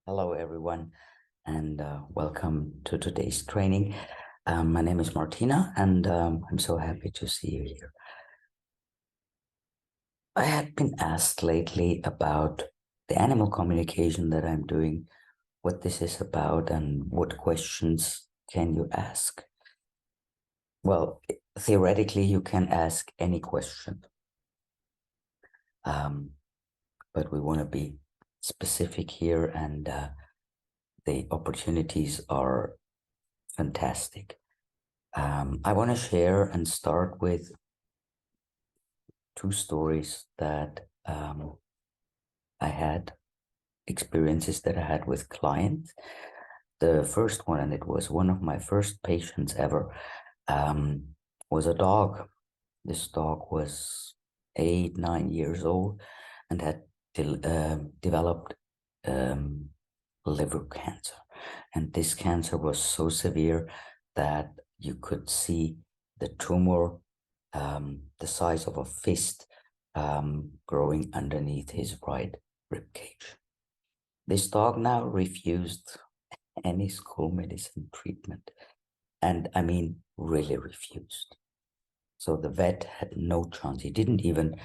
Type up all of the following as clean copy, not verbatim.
Hello, everyone, and welcome to today's training. My name is Martina, and I'm so happy to see you here. I had been asked lately about the animal communication that I'm doing, what this is about, and what questions can you ask? Well, theoretically, you can ask any question, but we want to be specific here, and the opportunities are fantastic. I want to share and start with two stories that I had, experiences that I had with clients. The first one, and it was one of my first patients ever, was a dog. This dog was 8, 9 years old and had developed liver cancer. And this cancer was so severe that you could see the tumor, the size of a fist, growing underneath his right rib cage. This dog now refused any school medicine treatment, and I mean really refused. So the vet had no chance. He didn't even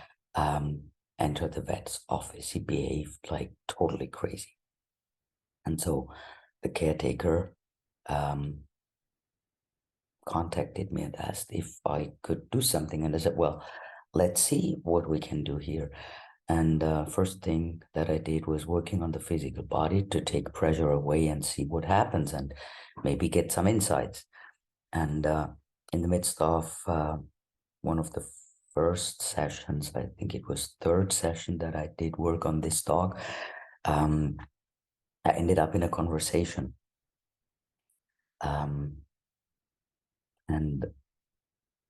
enter the vet's office. He behaved like totally crazy. And so the caretaker contacted me and asked if I could do something. And I said, well, let's see what we can do here. And first thing that I did was working on the physical body to take pressure away and see what happens and maybe get some insights. And in the midst of one of the first sessions, I think it was third session that I did work on this dog, I ended up in a conversation. And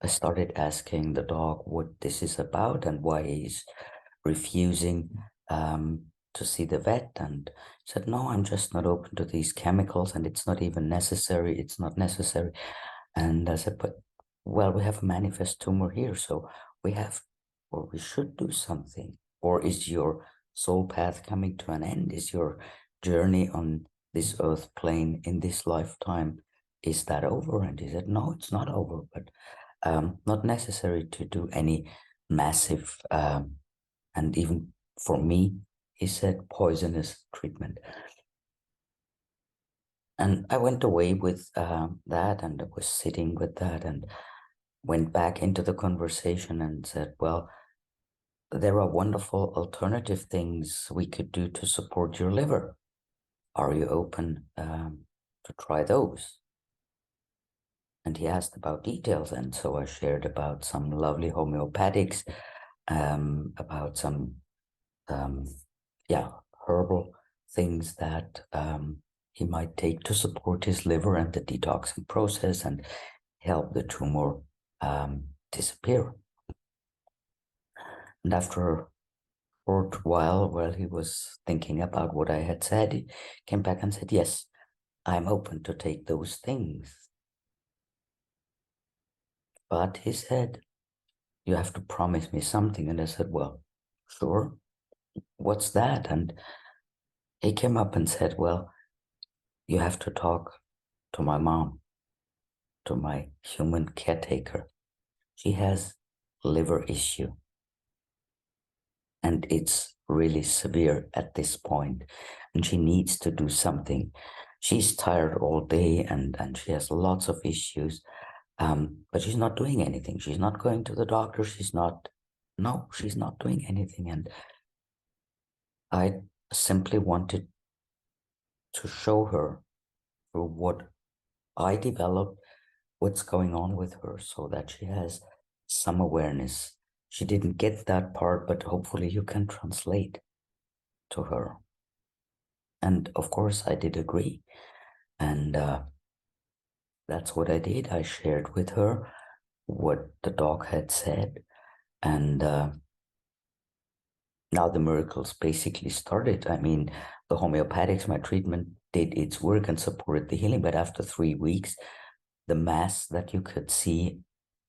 I started asking the dog what this is about and why he's refusing to see the vet, and said, no, I'm just not open to these chemicals, and it's not even necessary. It's not necessary. And I said, but well, we have a manifest tumor here, so we have, or we should do something. Or is your soul path coming to an end? Is your journey on this earth plane in this lifetime, is that over? And he said, no, it's not over, but not necessary to do any massive, and even for me, he said, poisonous treatment. And I went away with that, and I was sitting with that and went back into the conversation and said, well, there are wonderful alternative things we could do to support your liver. Are you open to try those? And he asked about details, and so I shared about some lovely homeopathics, about some herbal things that he might take to support his liver and the detoxing process and help the tumor disappear. And after a short while he was thinking about what I had said, he came back and said, yes, I'm open to take those things. But he said, you have to promise me something. And I said, well, sure. What's that? And he came up and said, well, you have to talk to my mom, to my human caretaker. She has liver issue, and it's really severe at this point, and she needs to do something. She's tired all day, and she has lots of issues, but she's not doing anything. She's not going to the doctor. She's not doing anything. And I simply wanted to show her through what I developed, what's going on with her, so that she has some awareness. She didn't get that part, but hopefully you can translate to her. And of course, I did agree. And that's what I did. I shared with her what the dog had said. And now the miracles basically started. I mean, the homeopathics, my treatment did its work and supported the healing. But after 3 weeks, the mass that you could see,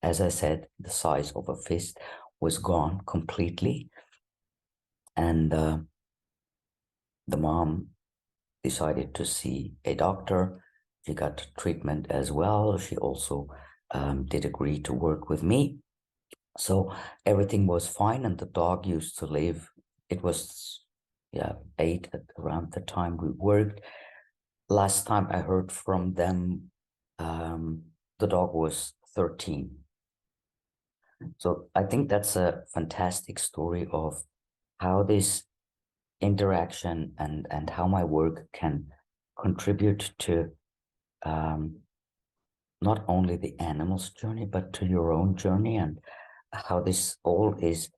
as I said, the size of a fist, was gone completely. And the mom decided to see a doctor. She got treatment as well. She also did agree to work with me. So everything was fine, and the dog used to live. It was, yeah, 8 at around the time we worked. Last time I heard from them, the dog was 13. So I think that's a fantastic story of how this interaction and how my work can contribute to not only the animal's journey, but to your own journey, and how this all is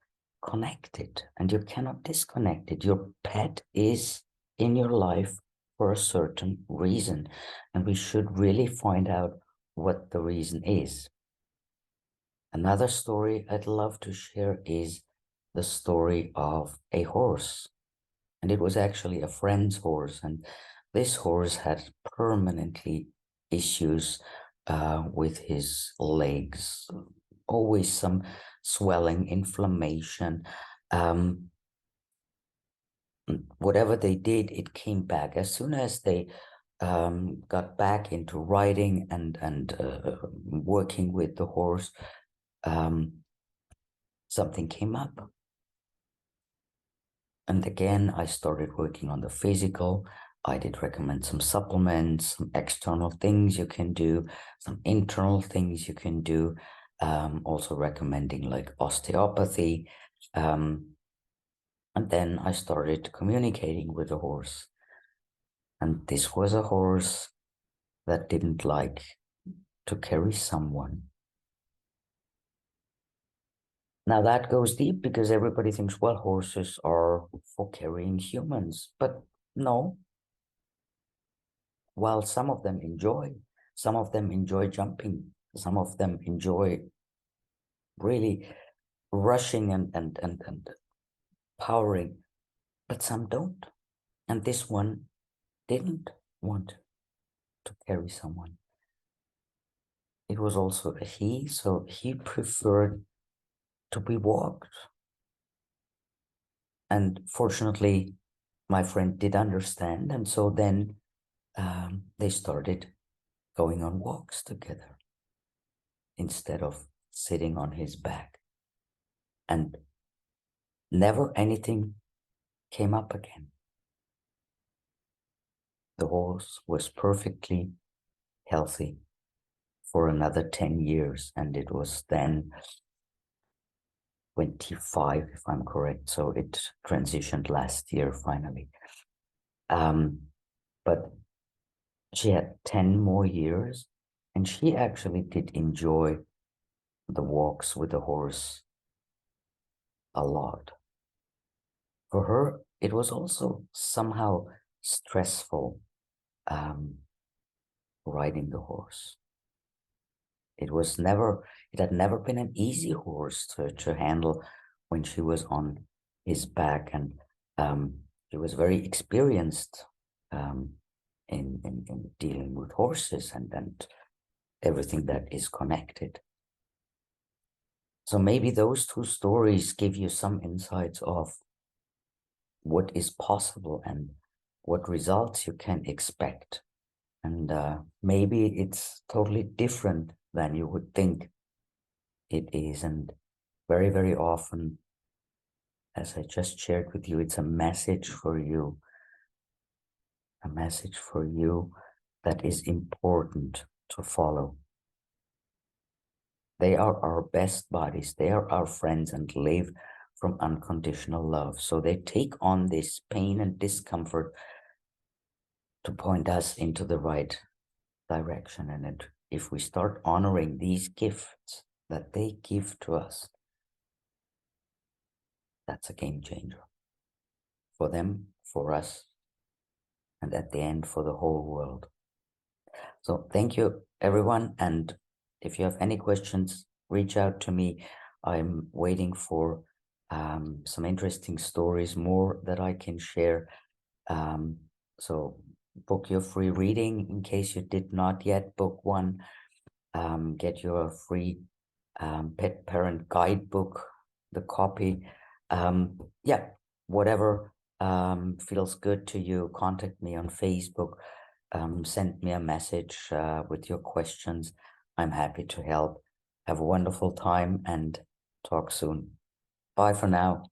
connected and you cannot disconnect it. Your pet is in your life for a certain reason, and we should really find out what the reason is. Another story I'd love to share is the story of a horse. And it was actually a friend's horse. And this horse had permanently issues with his legs, always some swelling, inflammation. Whatever they did, it came back. As soon as they got back into riding and working with the horse, something came up. And again, I started working on the physical. I did recommend some supplements, some external things you can do, some internal things you can do. Also recommending like osteopathy. And then I started communicating with the horse. And this was a horse that didn't like to carry someone. Now that goes deep because everybody thinks, well, horses are for carrying humans, but no. While some of them enjoy jumping, some of them enjoy really rushing and powering, but some don't. And this one didn't want to carry someone. It was also a he, so he preferred to be walked. And fortunately, my friend did understand. And so then they started going on walks together instead of sitting on his back. And never anything came up again. The horse was perfectly healthy for another 10 years, and it was then 25, if I'm correct. So it transitioned last year finally. But she had 10 more years, and she actually did enjoy the walks with the horse a lot. For her, it was also somehow stressful riding the horse. It had never been an easy horse to handle when she was on his back, and she was very experienced in dealing with horses and everything that is connected. So maybe those two stories give you some insights of what is possible and what results you can expect. And maybe it's totally different than you would think it is. And very, very often, as I just shared with you, it's a message for you. A message for you that is important to follow. They are our best buddies. They are our friends and live from unconditional love. So they take on this pain and discomfort to point us into the right direction. And if we start honoring these gifts that they give to us, that's a game changer for them, for us, and at the end for the whole world. So thank you, everyone. And if you have any questions, reach out to me. I'm waiting for some interesting stories, more that I can share. So book your free reading in case you did not yet book one. Get your free pet parent guidebook, the copy. Yeah, whatever feels good to you, contact me on Facebook, send me a message with your questions. I'm happy to help. Have a wonderful time and talk soon. Bye for now.